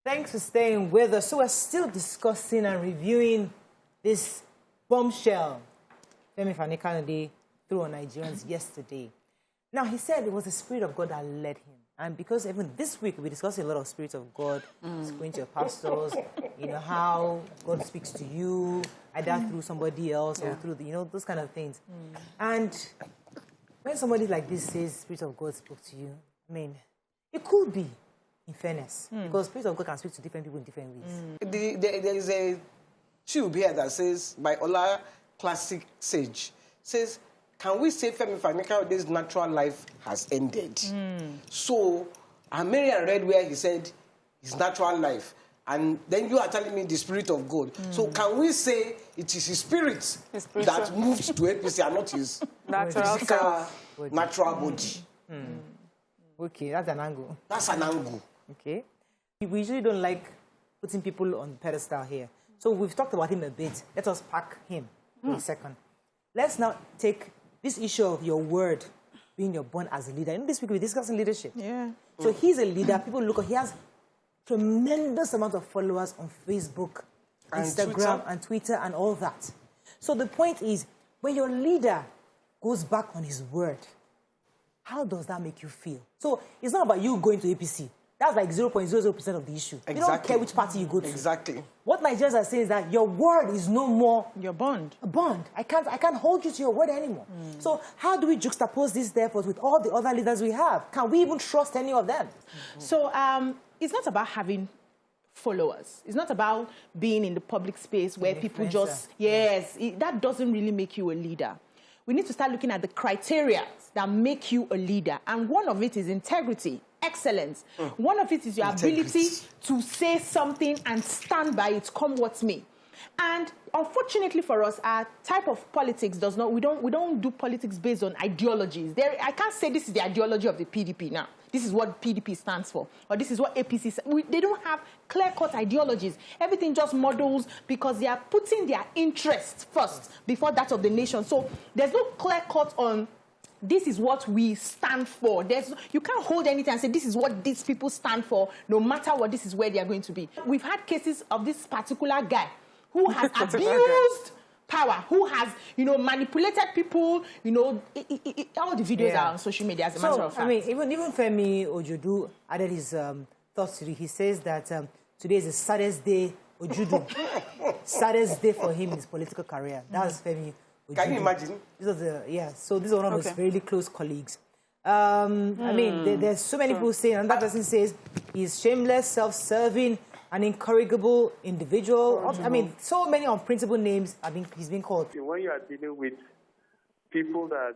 Thanks for staying with us. So we're still discussing and reviewing this bombshell Femi Fani Kayode threw on Nigerians yesterday. Now, he said it was the Spirit of God that led him. And because even this week, we're discussing a lot of Spirit of God, going to your pastors, you know, how God speaks to you, either through somebody else or through, you know, those kind of things. And when somebody like this says Spirit of God spoke to you, I mean, it could be, in fairness, because Spirit of God can speak to different people in different ways. There is a tube here that says, by Ola Classic Sage, says, can we say Femi Fani Kayode's natural life has ended? So, and Mariam read where he said his natural life. And then you are telling me the Spirit of God. So can we say it is his spirit that moved to APC and not his physical, natural body? Okay, that's an angle. That's an angle. Okay. We usually don't like putting people on pedestal here. So we've talked about him a bit. Let us pack him for a second. Let's now take this issue of your word being your born as a leader. In this week, we're discussing leadership. Yeah. So he's a leader. People look at, he has tremendous amount of followers on Facebook, and Instagram, and Twitter, and all that. So the point is, when your leader goes back on his word, how does that make you feel? So it's not about you going to APC. That's like 0.00% of the issue. Exactly. You don't care which party you go to. Exactly. What Nigerians are saying is that your word is no more your bond. A bond. I can't hold you to your word anymore. So how do we juxtapose this, therefore, with all the other leaders we have? Can we even trust any of them? So it's not about having followers. It's not about being in the public space where people just, that doesn't really make you a leader. We need to start looking at the criteria that make you a leader. And one of it is integrity, excellence. One of it is your ability to say something and stand by it, come what may. And unfortunately for us, our type of politics does not, we don't do politics based on ideologies. I can't say this is the ideology of the PDP now. This is what PDP stands for, or this is what APC stands. They don't have clear-cut ideologies. Everything just models because they are putting their interest first before that of the nation. So there's no clear-cut on this is what we stand for. You can't hold anything and say this is what these people stand for, no matter what, this is where they are going to be. We've had cases of this particular guy who has abused power, who has, you know, manipulated people, you know, all the videos are on social media, as a matter of fact. I mean, even Femi Ojudu added his thoughts to it. He says that today is the saddest day, Ojudu, saddest day for him in his political career. That's Femi Ojudu. Can you imagine? This was so this is one of his really close colleagues. I mean, there's so many people saying, and that person says he's shameless, self-serving, an incorrigible individual. I mean, so many unprintable names he's been called. When you are dealing with people that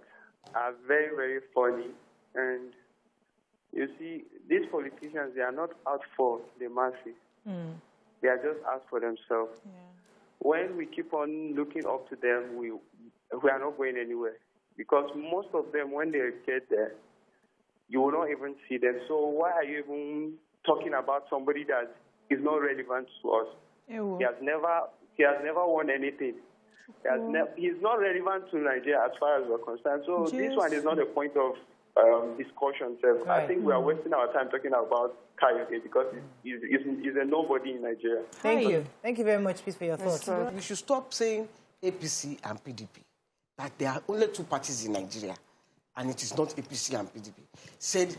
are very, very funny, and you see, these politicians, they are not out for the masses. They are just out for themselves. Yeah. When we keep on looking up to them, we are not going anywhere. Because most of them, when they get there, you will not even see them. So why are you even talking about somebody that is not relevant to us? He has never won anything. He's not relevant to Nigeria as far as we're concerned. So this one is not a point of discussion. Right. I think we are wasting our time talking about Kayode because he's a nobody in Nigeria. Thank you. Thank you very much, please, for your thoughts. We should stop saying APC and PDP. That there are only two parties in Nigeria, and it is not APC and PDP. Said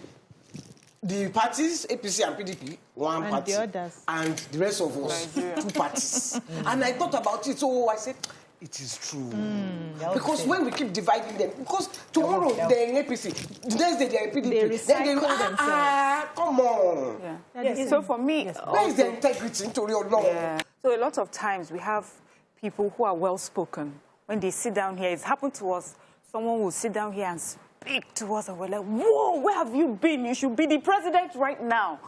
the parties, APC and PDP, one and party, the others. And the rest of us, two parties. And I thought about it, so I said, it is true. Because when we keep dividing them, because tomorrow they're in APC, the next day they're in PDP, come on. So for me, where is the integrity into your law? So a lot of times we have people who are well-spoken. When they sit down here, it's happened to us, someone will sit down here and speak to us, and we're like, whoa, where have you been? You should be the president right now.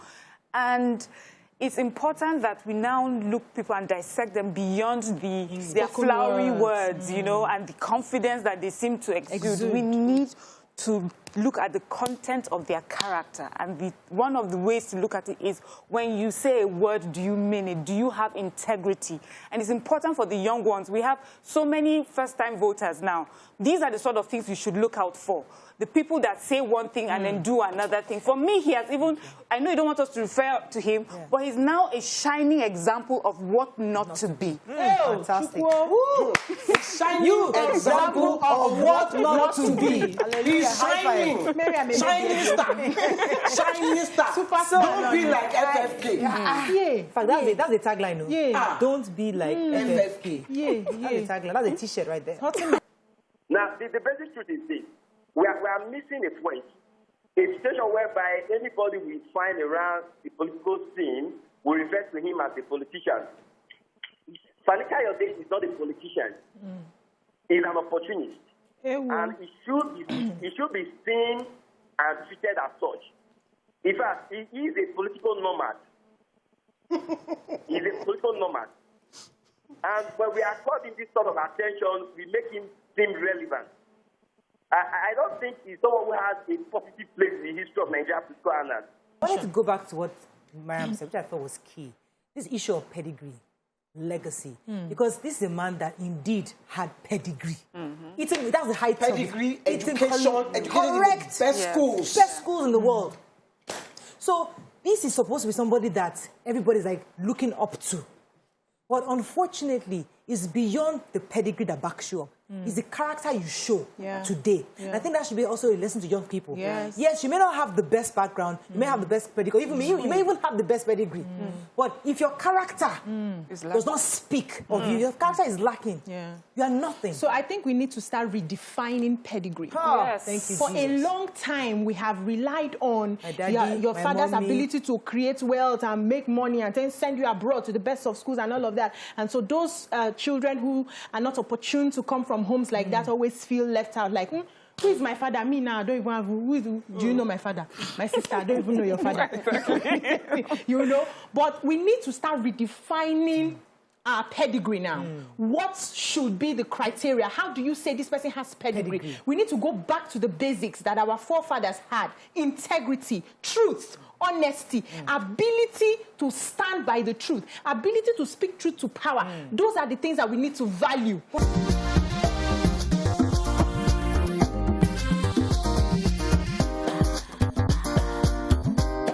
And it's important that we now look people and dissect them beyond their flowery words, you know, and the confidence that they seem to exude. We need to look at the content of their character. And one of the ways to look at it is when you say a word, do you mean it? Do you have integrity? And it's important for the young ones. We have so many first-time voters now. These are the sort of things you should look out for. The people that say one thing and then do another thing. For me, he has even, I know you don't want us to refer to him, but he's now a shining example of what not to be. Fantastic. Shining example of what not to be. He's shining. Shining star. Shining star. Don't be like FFK. In fact, that's the tagline. No? Yeah. Don't be like FFK. That's the tagline. That's a T-shirt right there. Now, the basic truth is this. We are missing a point. A situation whereby anybody we find around the political scene will refer to him as a politician. Fani Kayode is not a politician. He's an opportunist. And he should be seen and treated as such. In fact, he is a political nomad. He's a political nomad. And when we are caught in this sort of attention, we make him seem relevant. I don't think he's someone who has a positive place in the history of Nigeria political annals. I wanted to go back to what Mariam said, which I thought was key. This issue of pedigree, legacy. Because this is a man that indeed had pedigree. That's the high term. Pedigree, education, correct. Best schools. Best schools in the world. So this is supposed to be somebody that everybody's like looking up to. But unfortunately, it's beyond the pedigree that backs you up. It's the character you show today. And I think that should be also a lesson to young people. Yes, you may not have the best background, you may have the best pedigree, you may even have the best pedigree. But if your character does not speak of you, your character is lacking, you are nothing. So I think we need to start redefining pedigree. Yes. Thank you, For Jesus. a long time, we have relied on daddy, your my father's mommy. ability to create wealth and make money and then send you abroad to the best of schools and all of that. And so those children who are not opportune to come from homes like that always feel left out, like, who is my father? Me now, I don't even have, do you know my father? My sister, I don't even know your father. You know? But we need to start redefining our pedigree now. What should be the criteria? How do you say this person has pedigree? We need to go back to the basics that our forefathers had. Integrity, truth, honesty, ability to stand by the truth, ability to speak truth to power. Those are the things that we need to value.